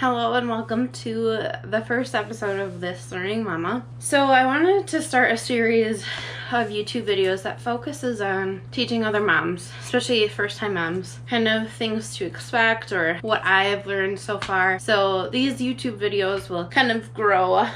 Hello and welcome to the first episode of This Learning Mama. So I wanted to start a series of YouTube videos that focuses on teaching other moms, especially first-time moms, kind of things to expect or what I have learned so far. So these YouTube videos will kind of grow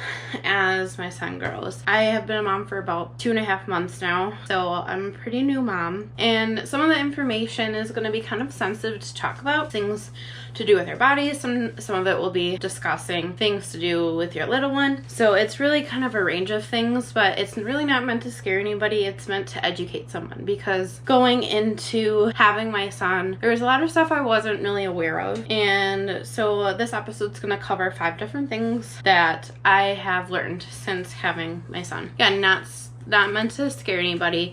as my son grows. I have been a mom for about 2.5 months now, so I'm a pretty new mom, and some of the information is going to be kind of sensitive to talk about, things to do with your body. Some of it will be discussing things to do with your little one. So it's really kind of a range of things, but it's really not meant to scare anybody. It's meant to educate someone, because going into having my son, there was a lot of stuff I wasn't really aware of. And so this episode's gonna cover 5 different things that I have learned since having my son. Again, not meant to scare anybody,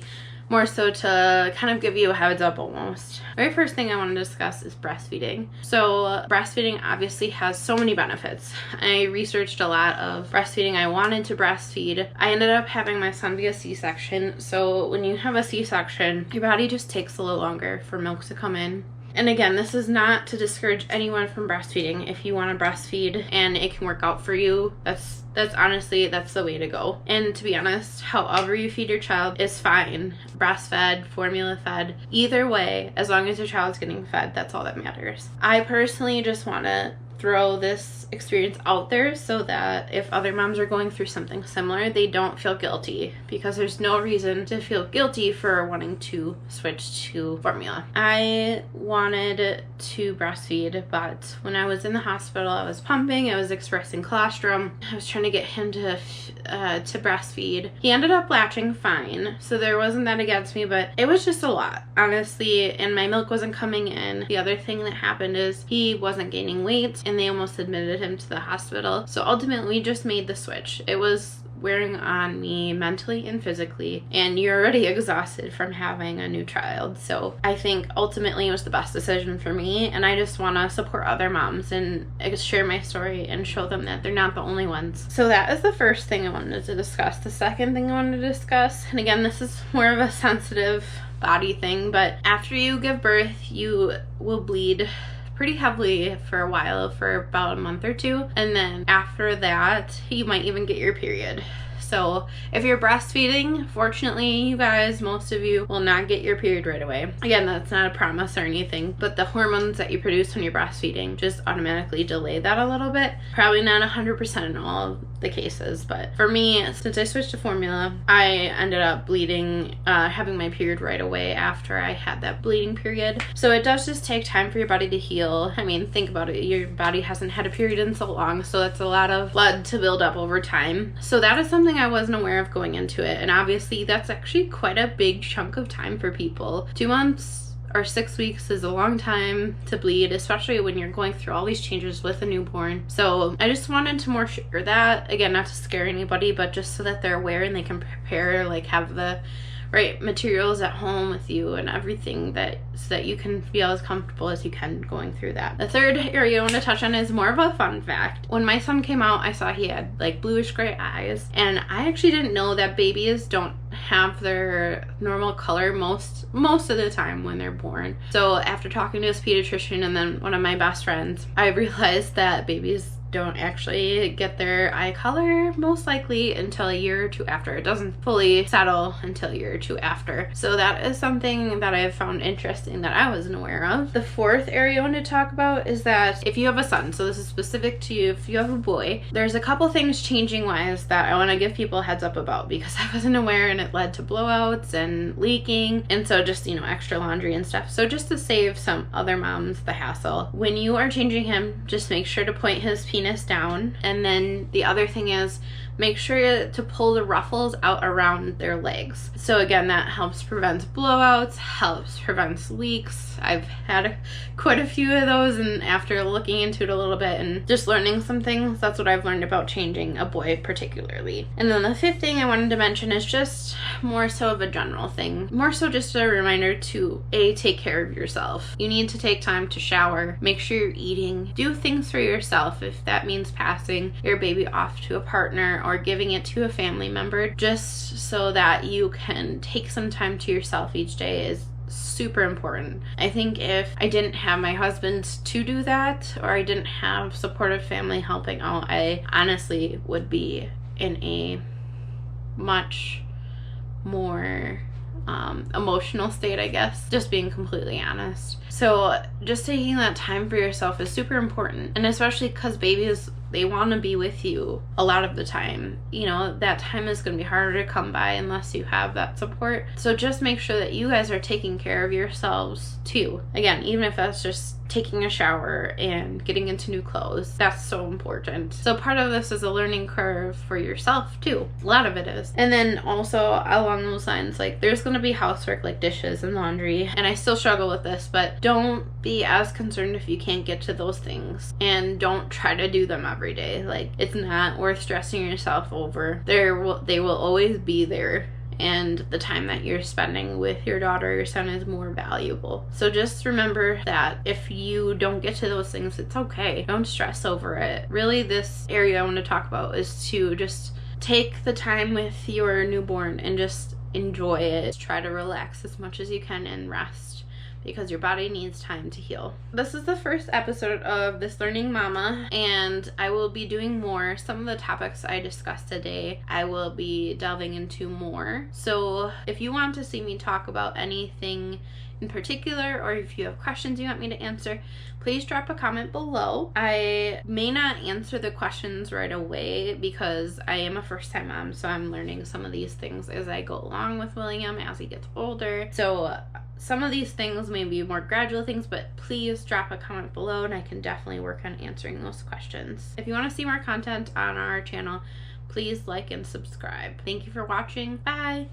more so to kind of give you a heads up almost. Very first thing I want to discuss is breastfeeding. So breastfeeding obviously has so many benefits. I researched a lot of breastfeeding. I wanted to breastfeed. I ended up having my son via C-section. So when you have a C-section, your body just takes a little longer for milk to come in. And again, this is not to discourage anyone from breastfeeding. If you want to breastfeed and it can work out for you, that's honestly, that's the way to go. And to be honest, however you feed your child is fine. Breastfed, formula fed, either way, as long as your child's getting fed, that's all that matters. I personally just want to throw this experience out there so that if other moms are going through something similar, they don't feel guilty, because there's no reason to feel guilty for wanting to switch to formula. I wanted to breastfeed, but when I was in the hospital, I was pumping, I was expressing colostrum, I was trying to get him to breastfeed. He ended up latching fine, so there wasn't that against me, but it was just a lot, honestly, and my milk wasn't coming in. The other thing that happened is he wasn't gaining weight, and they almost admitted him to the hospital. So ultimately we just made the switch. It was wearing on me mentally and physically, and you're already exhausted from having a new child. So I think ultimately it was the best decision for me, and I just want to support other moms and share my story and show them that they're not the only ones. So that is the first thing I wanted to discuss. The second thing I wanted to discuss, and again, this is more of a sensitive body thing, but after you give birth, you will bleed pretty heavily for a while, for about a month or 2, and then after that you might even get your period. So if you're breastfeeding, fortunately, you guys, most of you will not get your period right away. Again, that's not a promise or anything, but the hormones that you produce when you're breastfeeding just automatically delay that a little bit. Probably not 100% in all of the cases, but for me, since I switched to formula, I ended up bleeding, having my period right away after I had that bleeding period. So it does just take time for your body to heal. I mean, think about it. Your body hasn't had a period in so long, so that's a lot of blood to build up over time. So that is something I wasn't aware of going into it, and obviously that's actually quite a big chunk of time for people. 2 months or 6 weeks is a long time to bleed, especially when you're going through all these changes with a newborn. So I just wanted to more share that, again, not to scare anybody, but just so that they're aware and they can prepare, like have the right materials at home with you and everything, so that you can feel as comfortable as you can going through that. The third area I want to touch on is more of a fun fact. When my son came out, I saw he had like bluish gray eyes, and I actually didn't know that babies don't have their normal color most of the time when they're born. So after talking to his pediatrician and then one of my best friends, I realized that babies don't actually get their eye color most likely until a year or 2 after. It doesn't fully settle until a year or 2 after. So that is something that I have found interesting that I wasn't aware of. The fourth area I want to talk about is that if you have a son, so this is specific to you, if you have a boy, there's a couple things changing wise that I want to give people a heads up about, because I wasn't aware, and it led to blowouts and leaking, and so just, you know, extra laundry and stuff. So just to save some other moms the hassle, when you are changing him, just make sure to point his penis down. And then the other thing is, make sure to pull the ruffles out around their legs. So again, that helps prevent blowouts, helps prevent leaks. I've had quite a few of those, and after looking into it a little bit and just learning some things, that's what I've learned about changing a boy particularly. And then the fifth thing I wanted to mention is just more so of a general thing, more so just a reminder to take care of yourself. You need to take time to shower, make sure you're eating, do things for yourself. If that means passing your baby off to a partner or giving it to a family member, just so that you can take some time to yourself each day, is super important. I think if I didn't have my husband to do that, or I didn't have supportive family helping out, I honestly would be in a much more emotional state, I guess, just being completely honest. So just taking that time for yourself is super important, and especially because babies, they want to be with you a lot of the time. You know, that time is going to be harder to come by unless you have that support. So just make sure that you guys are taking care of yourselves too. Again, even if that's just taking a shower and getting into new clothes, that's so important. So part of this is a learning curve for yourself too. A lot of it is. And then also along those lines, like, there's going to be housework like dishes and laundry, and I still struggle with this, but don't be as concerned if you can't get to those things, and don't try to do them every day. Like, it's not worth stressing yourself over. They will always be there, and the time that you're spending with your daughter or your son is more valuable. So just remember that if you don't get to those things, it's okay. Don't stress over it. Really, this area I want to talk about is to just take the time with your newborn and just enjoy it. Try to relax as much as you can and rest, because your body needs time to heal. This is the first episode of This Learning Mama, and I will be doing more. Some of the topics I discussed today, I will be delving into more. So if you want to see me talk about anything in particular, or if you have questions you want me to answer, please drop a comment below. I may not answer the questions right away because I am a first-time mom, so I'm learning some of these things as I go along with William as he gets older. So some of these things may be more gradual things, but please drop a comment below and I can definitely work on answering those questions. If you want to see more content on our channel, please like and subscribe. Thank you for watching. Bye!